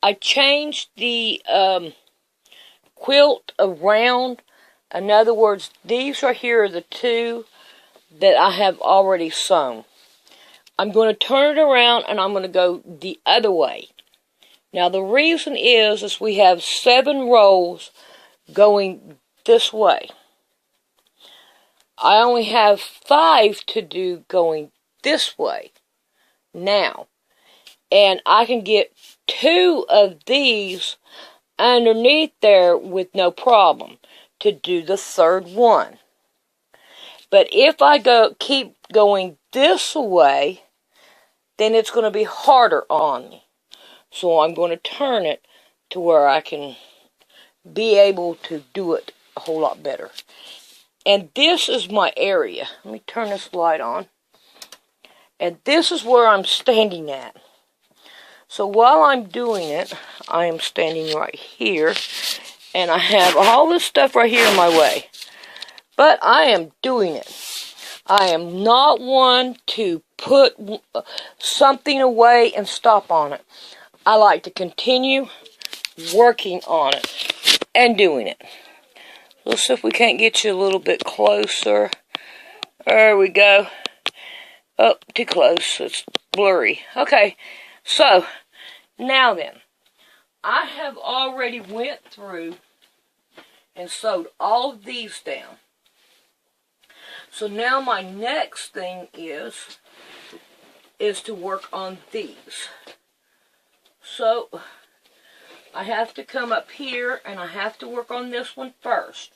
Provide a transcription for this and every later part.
I changed the quilt around. In other words, these right here are the two that I have already sewn. I'm going to turn it around and I'm going to go the other way. Now the reason is we have 7 rows going this way. I only have 5 to do going this way now. And I can get 2 of these underneath there with no problem to do the 3rd one. But if I keep going this way, then it's going to be harder on me. So I'm going to turn it to where I can be able to do it a whole lot better. And this is my area. Let me turn this light on. And this is where I'm standing at. So while I'm doing it, I am standing right here. And I have all this stuff right here in my way. But I am doing it. I am not one to put something away and stop on it. I like to continue working on it and doing it. Let's see if we can't get you a little bit closer. There we go. Oh, too close. It's blurry. Okay, so now then, I have already went through and sewed all of these down. So now my next thing is to work on these. So I have to come up here and I have to work on this one first,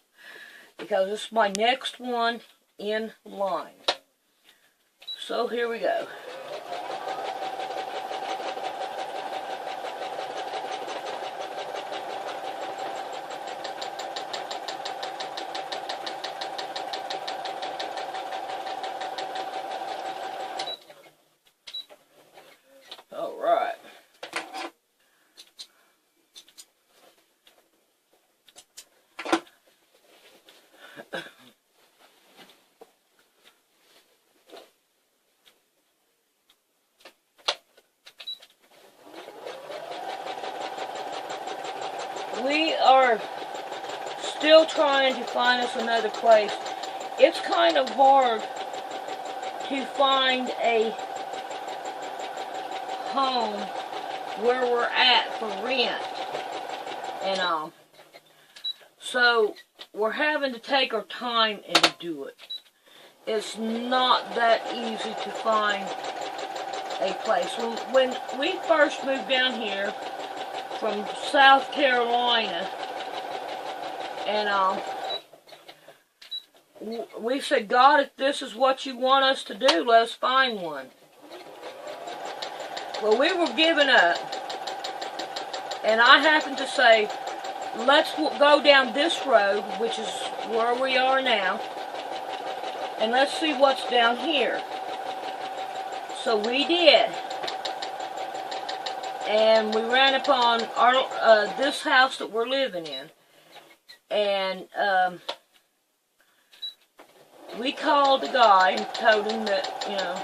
because it's my next one in line. So here we go. All right. We are still trying to find us another place. It's kind of hard to find a home where we're at for rent and all. So we're having to take our time and do it. It's not that easy to find a place. When we first moved down here from South Carolina, and we said, God, if this is what you want us to do, let's find one. Well, we were giving up, and I happened to say, let's go down this road, which is where we are now, and let's see what's down here. So we did. And we ran upon our this house that we're living in. And we called the guy and told him that, you know,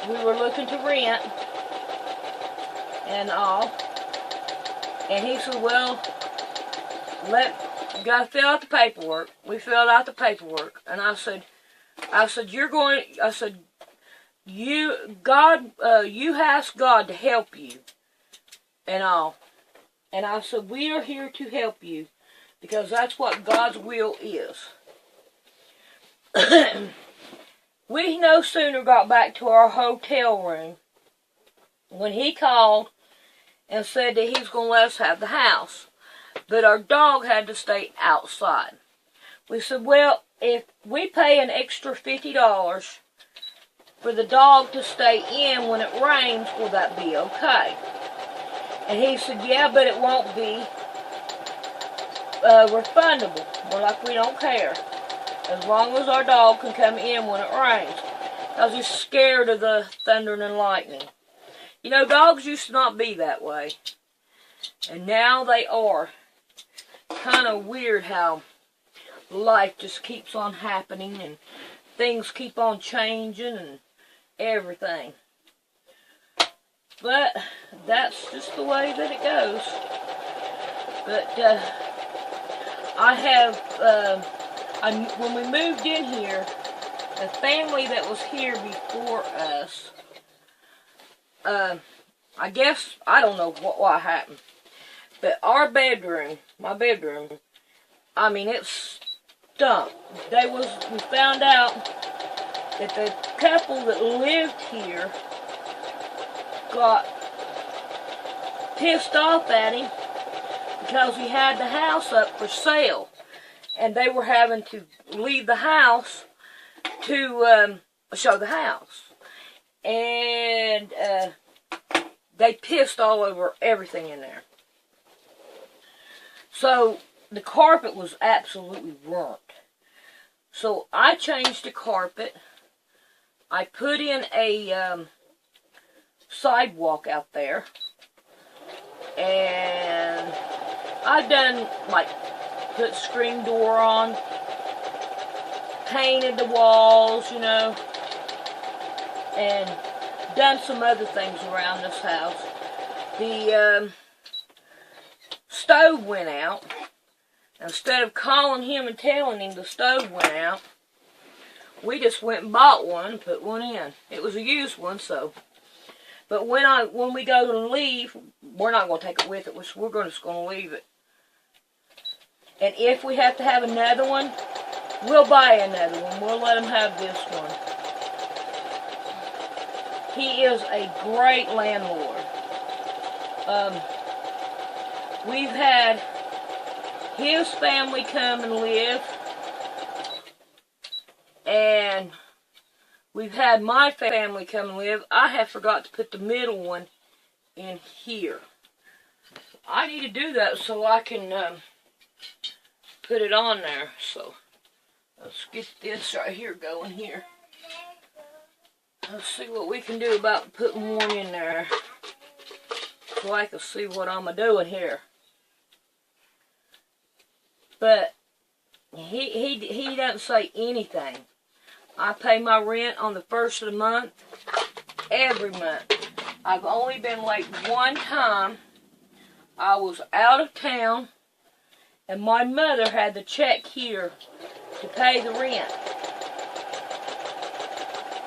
we were looking to rent and all. And he said, well, you gotta fill out the paperwork. We filled out the paperwork. And I said, you asked God to help you and all. And I said, we are here to help you because that's what God's will is. We no sooner got back to our hotel room when he called and said that he's going to let us have the house. But our dog had to stay outside. We said, well, if we pay an extra $50 for the dog to stay in when it rains, will that be okay? And he said, yeah, but it won't be refundable. We're like, we don't care. As long as our dog can come in when it rains. Because he's scared of the thunder and lightning. You know, dogs used to not be that way. And now they are. Kind of weird how life just keeps on happening and things keep on changing and everything. But that's just the way that it goes. But I have, when we moved in here, the family that was here before us, I guess, I don't know what happened, but our bedroom, my bedroom, I mean, it stunk. We found out that the couple that lived here got pissed off at him because he had the house up for sale, and they were having to leave the house to show the house, and they pissed all over everything in there. So the carpet was absolutely burnt. So I changed the carpet. I put in a sidewalk out there, and I've done, like, put screen door on, painted the walls, you know, and done some other things around this house. The stove went out. Instead of calling him and telling him the stove went out, we just went and bought one and put one in. It was a used one, so. But when we go to leave, we're not going to take it with us. We're just going to leave it. And if we have to have another one, we'll buy another one. We'll let him have this one. He is a great landlord. We've had his family come and live, and we've had my family come and live. I have forgot to put the middle one in here. I need to do that so I can put it on there. So let's get this right here going here. Let's see what we can do about putting one in there so I can see what I'm doing here. But he doesn't say anything. I pay my rent on the 1st of the month, every month. I've only been late one time. I was out of town, and my mother had the check here to pay the rent.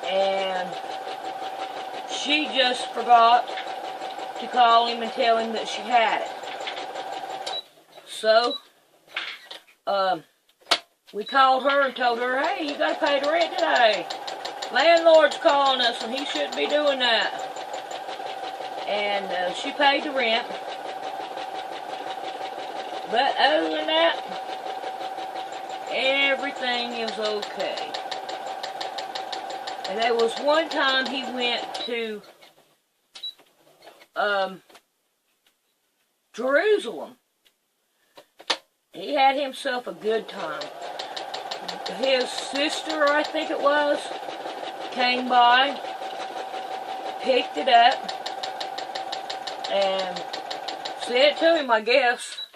And she just forgot to call him and tell him that she had it. So we called her and told her, hey, you got to pay the rent today. Landlord's calling us and he shouldn't be doing that. And she paid the rent. But other than that, everything is okay. And there was one time he went to Jerusalem. He had himself a good time. His sister, I think it was, came by, picked it up, and sent it to him, I guess.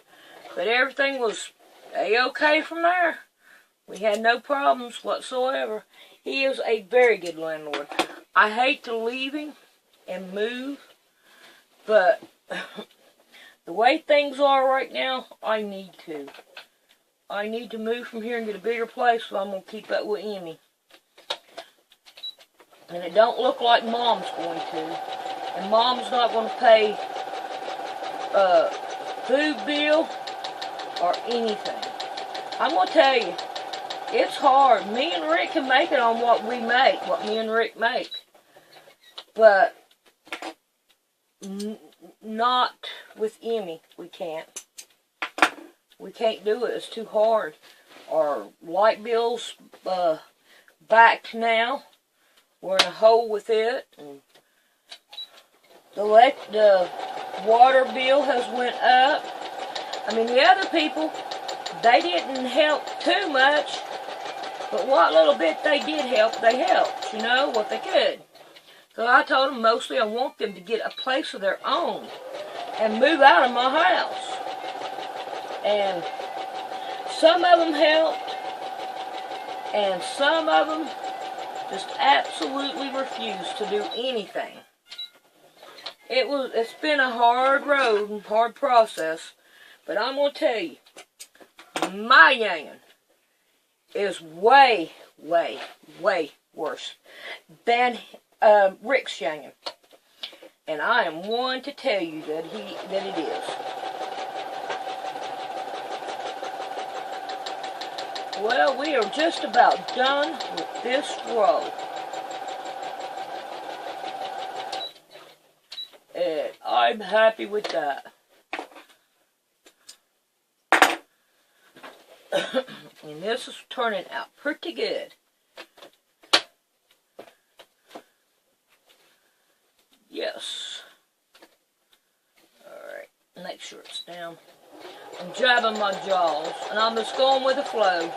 But everything was A-okay from there. We had no problems whatsoever. He is a very good landlord. I hate to leave him and move, but the way things are right now, I need to. I need to move from here and get a bigger place, so I'm going to keep up with Emmy. And it don't look like Mom's going to. And Mom's not going to pay food bill or anything. I'm going to tell you, it's hard. Me and Rick can make it on what we make, what me and Rick make. But not with Emmy. We can't. We can't do it. It's too hard. Our light bill's backed now. We're in a hole with it. And the water bill has went up. I mean, the other people, they didn't help too much. But what little bit they did help, they helped. You know, what they could. So I told them mostly I want them to get a place of their own and move out of my house. And some of them helped, and some of them just absolutely refused to do anything. It's been a hard road and hard process, but I'm gonna tell you, my yanging is way, way, way worse than Rick's yanging, and I am one to tell you that it is. Well, we are just about done with this row. And I'm happy with that. And this is turning out pretty good. Yes. Alright, make sure it's down. I'm jabbing my jaws, and I'm just going with the flow.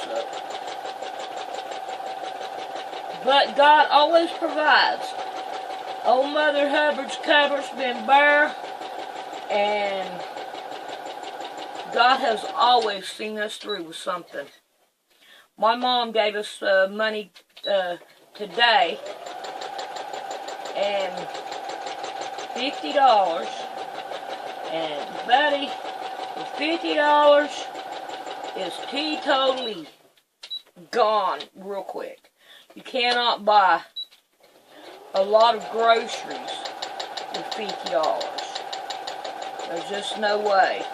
So. But God always provides. Old Mother Hubbard's cupboard's been bare, and God has always seen us through with something. My mom gave us money today, and $50. And buddy, the $50 is teetotally gone real quick. You cannot buy a lot of groceries with $50. There's just no way.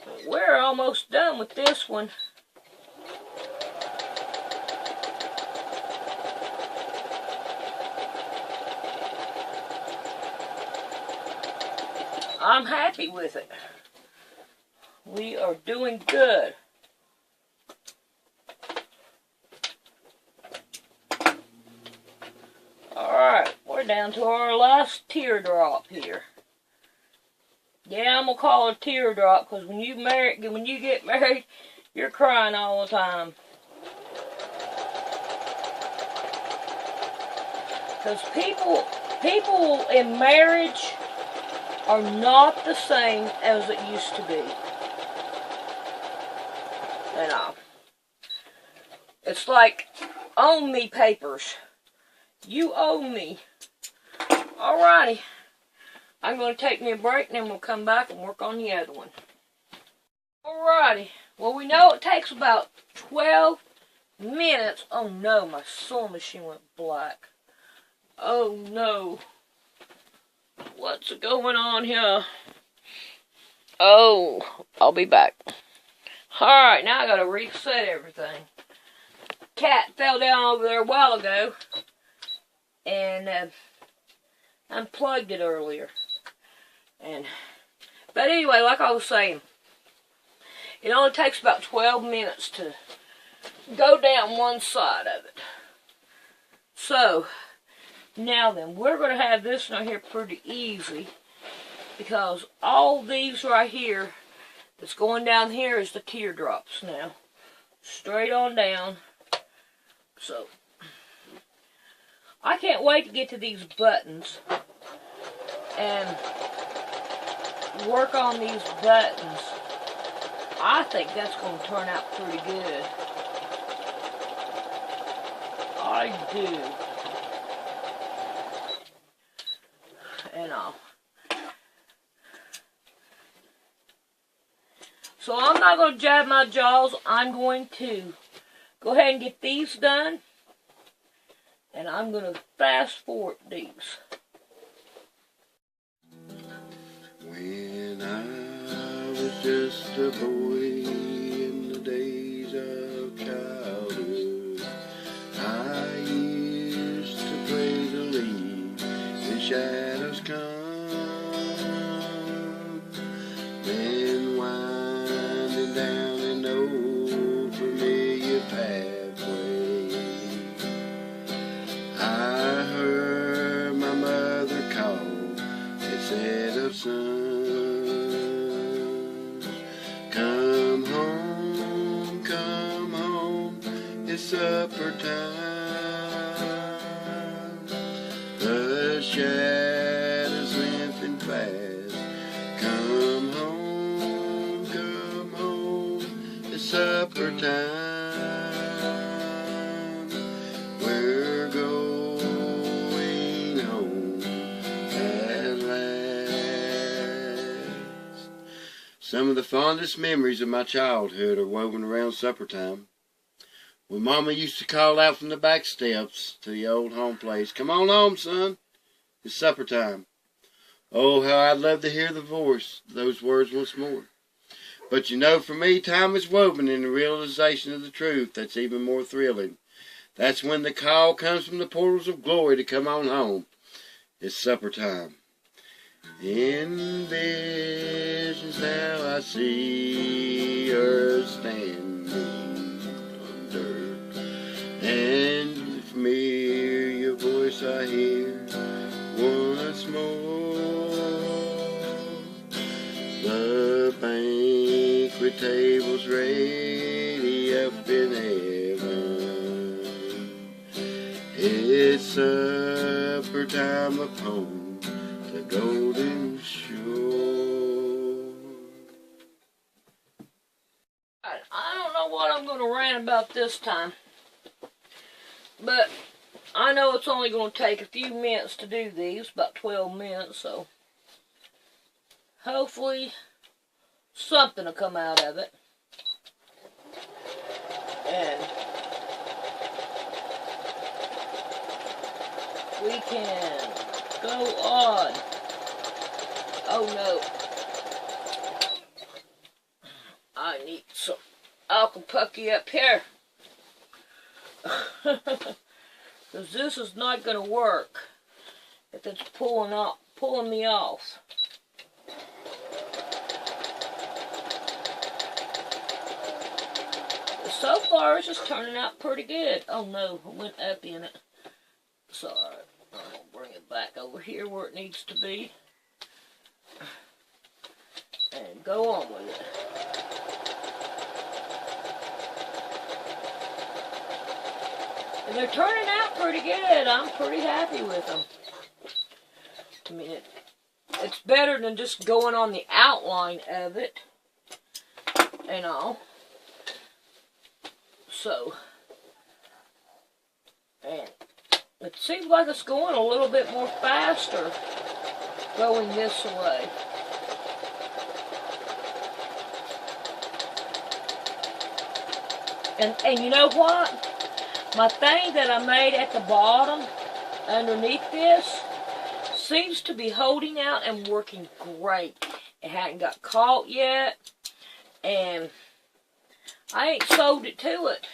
But we're almost done with this one. I'm happy with it. We are doing good. Alright, we're down to our last teardrop here. Yeah, I'm gonna call it a teardrop because when you get married, you're crying all the time. Because people in marriage are not the same as it used to be. And it's like, own me papers. You owe me. Alrighty. I'm going to take me a break and then we'll come back and work on the other one. Alrighty. Well, we know it takes about 12 minutes. Oh no, my sewing machine went black. Oh no. What's going on here? Oh, I'll be back. Alright, now I gotta reset everything. Cat fell down over there a while ago and unplugged it earlier. But anyway, like I was saying, it only takes about 12 minutes to go down one side of it. So, now then, we're going to have this right here pretty easy because all these right here that's going down here is the teardrops now. Straight on down. So, I can't wait to get to these buttons and work on these buttons. I think that's going to turn out pretty good. I do. And so I'm not going to jab my jaws. I'm going to go ahead and get these done. And I'm going to fast forward these. When I was just a boy in the days of childhood, I used to play the lead when shadows come. Then winding down an old familiar pathway, I heard my mother call. It said, "Oh, son, come home, it's supper time." The shadows lengthen fast. Come home, supper time. We're going home at last. Some of the fondest memories of my childhood are woven around supper time. When Mama used to call out from the back steps to the old home place, "Come on home, son. It's supper time." Oh, how I'd love to hear those words once more. But you know, for me, time is woven in the realization of the truth that's even more thrilling. That's when the call comes from the portals of glory to come on home. It's supper time. In visions now I see her standing on dirt, and the familiar voice I hear once more. The banquet table's ready up in heaven. It's supper time upon the golden shore. I don't know what I'm going to rant about this time, but I know it's only going to take a few minutes to do these, about 12 minutes, so hopefully something will come out of it. And we can go on. Oh no. I need some Alka-Pucky up here. Because this is not going to work if it's pulling me off. So far, it's just turning out pretty good. Oh no, I went up in it. It's alright. I'm going to bring it back over here where it needs to be. And go on with it. And they're turning out pretty good. I'm pretty happy with them. I mean, it's better than just going on the outline of it and all. So, and it seems like it's going a little bit more faster going this way. And you know what? My thing that I made at the bottom underneath this seems to be holding out and working great. It hadn't got caught yet, and I ain't sewed it to it,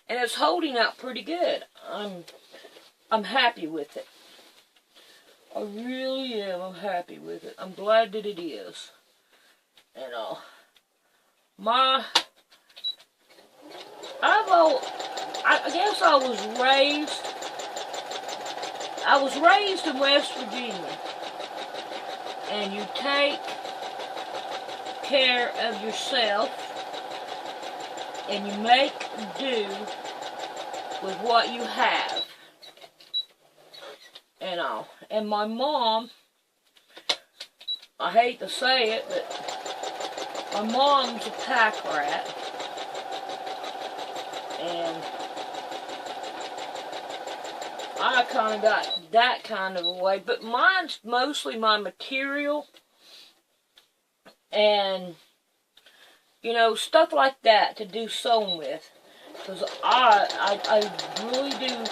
and it's holding out pretty good. I'm happy with it. I really am. I'm happy with it. I'm glad that it is. And I guess I was raised in West Virginia, and you take care of yourself, and you make do with what you have, and all. And my mom, I hate to say it, but my mom's a pack rat, and I kind of got that kind of a way, but mine's mostly my material and, you know, stuff like that to do sewing with, because I really do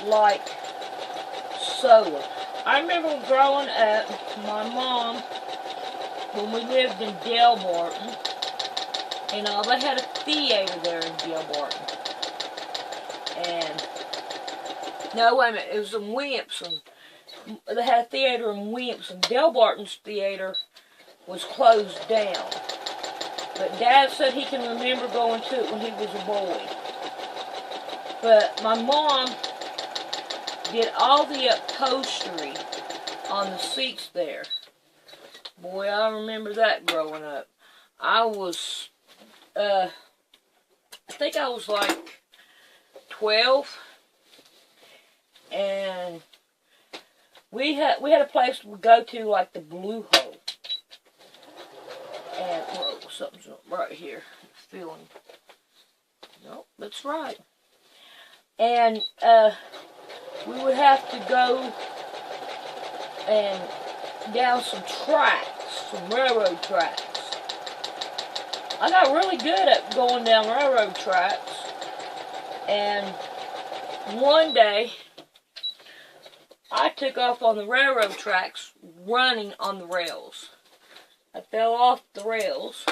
like sewing. I remember growing up, my mom, when we lived in Delbarton, you know, they had a theater there in Delbarton. And, no, wait a minute, it was in Williamson. They had a theater in Williamson. Delbarton's theater was closed down. But Dad said he can remember going to it when he was a boy. But my mom did all the upholstery on the seats there. Boy, I remember that growing up. I think I was like 12, and we had a place we go to, like the Blue Hole. And whoa, something's right here. It's feeling No, that's right. And we would have to go and down some tracks, some railroad tracks. I got really good at going down railroad tracks. And one day, I took off on the railroad tracks running on the rails. I fell off the rails.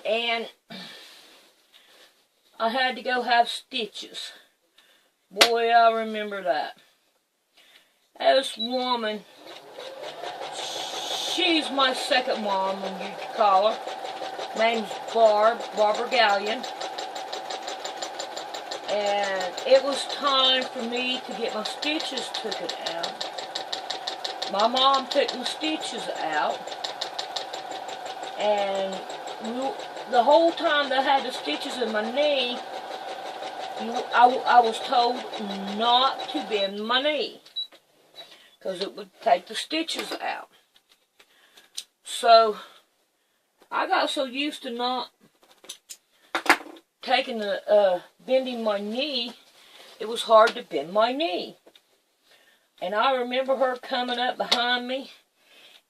And I had to go have stitches. Boy, I remember that. This woman, she's my second mom, when you call her. Name's Barbara Gallion. And it was time for me to get my stitches taken out. My mom took my stitches out. And the whole time that I had the stitches in my knee, I was told not to bend my knee, because it would take the stitches out. So I got so used to not taking bending my knee, it was hard to bend my knee. And I remember her coming up behind me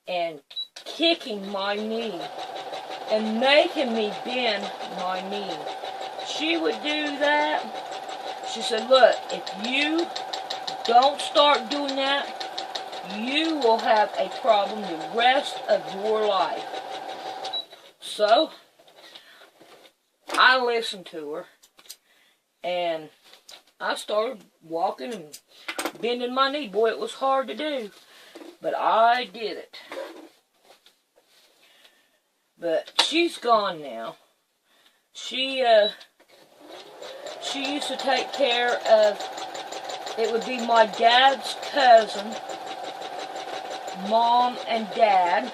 and kicking my knee and making me bend my knee. She would do that. She said, look, if you don't start doing that, you will have a problem the rest of your life. So I listened to her, and I started walking and bending my knee. Boy, it was hard to do, but I did it. But she's gone now. She used to take care of, it would be my dad's cousin, Mom and Dad.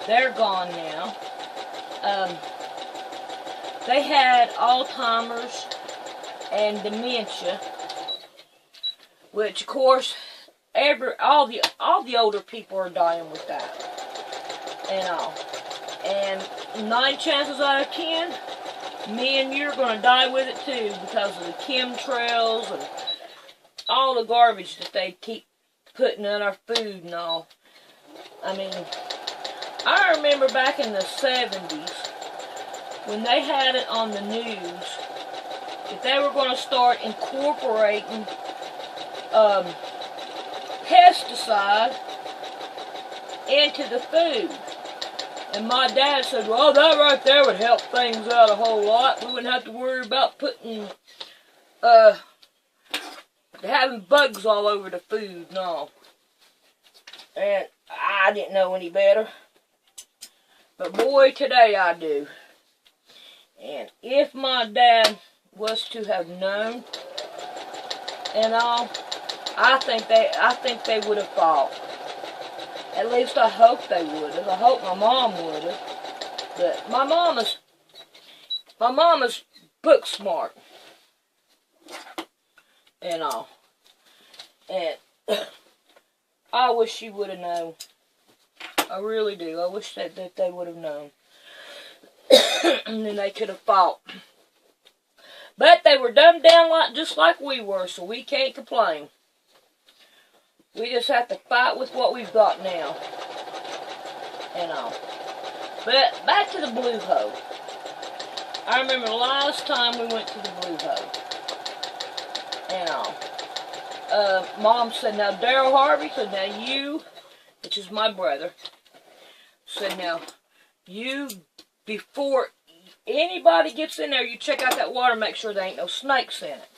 They're gone now. They had Alzheimer's and dementia, which of course all the older people are dying with that and all. And 9 chances out of 10, me and you are going to die with it too, because of the chemtrails and all the garbage that they keep putting in our food and all. I mean, I remember back in the 70s, when they had it on the news, that they were going to start incorporating pesticide into the food. And my dad said, well, that right there would help things out a whole lot. We wouldn't have to worry about putting, having bugs all over the food and all. And I didn't know any better. But boy, today I do. And if my dad was to have known and all, I think they would have fought. At least I hope they would have. I hope my mom would have. But my mama's book smart and all. And I wish she would have known. I really do. I wish that they would have known. And then they could have fought. But they were dumbed down just like we were, so we can't complain. We just have to fight with what we've got now. And all. But back to the Blue Hole. I remember the last time we went to the Blue Hole. And all. Mom said, now Daryl Harvey said, now you, which is my brother, said, now you, before anybody gets in there, you check out that water, make sure there ain't no snakes in it.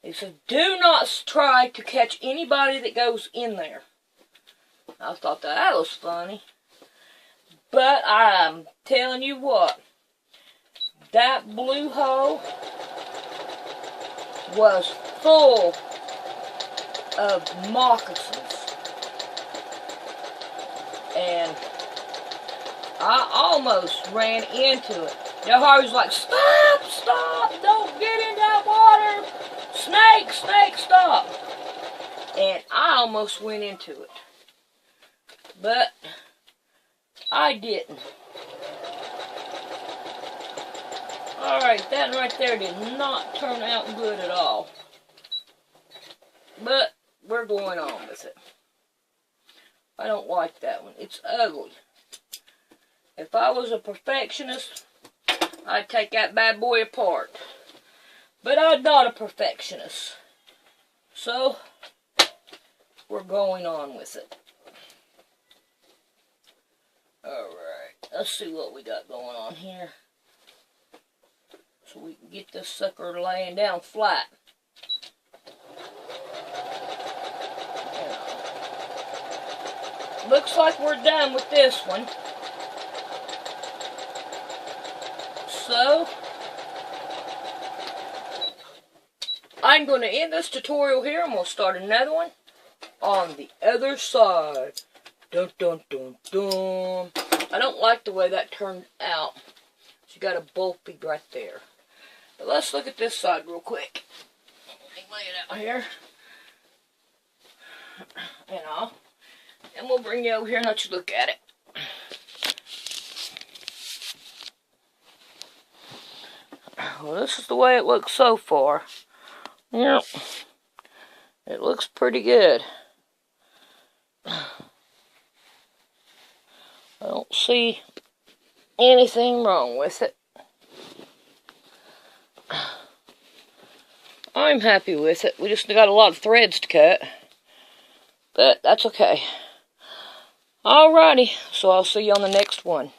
He said, do not try to catch anybody that goes in there. I thought that was funny. But I'm telling you what, that Blue Hole was full of moccasins. And I almost ran into it. Now Harvey's like, stop, stop, don't get in that water. Snake, snake, stop. And I almost went into it. But I didn't. Alright, that right there did not turn out good at all. But we're going on with it. I don't like that one. It's ugly. If I was a perfectionist, I'd take that bad boy apart. But I'm not a perfectionist. So, we're going on with it. Alright, let's see what we got going on here. So we can get this sucker laying down flat. Looks like we're done with this one. So, I'm going to end this tutorial here. I'm going to start another one on the other side. Dun dun dun dun. I don't like the way that turned out. You got a bulky right there. But let's look at this side real quick. Let me lay it out here. And we'll bring you over here and let you look at it. Well, this is the way it looks so far. Yep. It looks pretty good. I don't see anything wrong with it. I'm happy with it. We just got a lot of threads to cut. But that's okay. Alrighty, so I'll see you on the next one.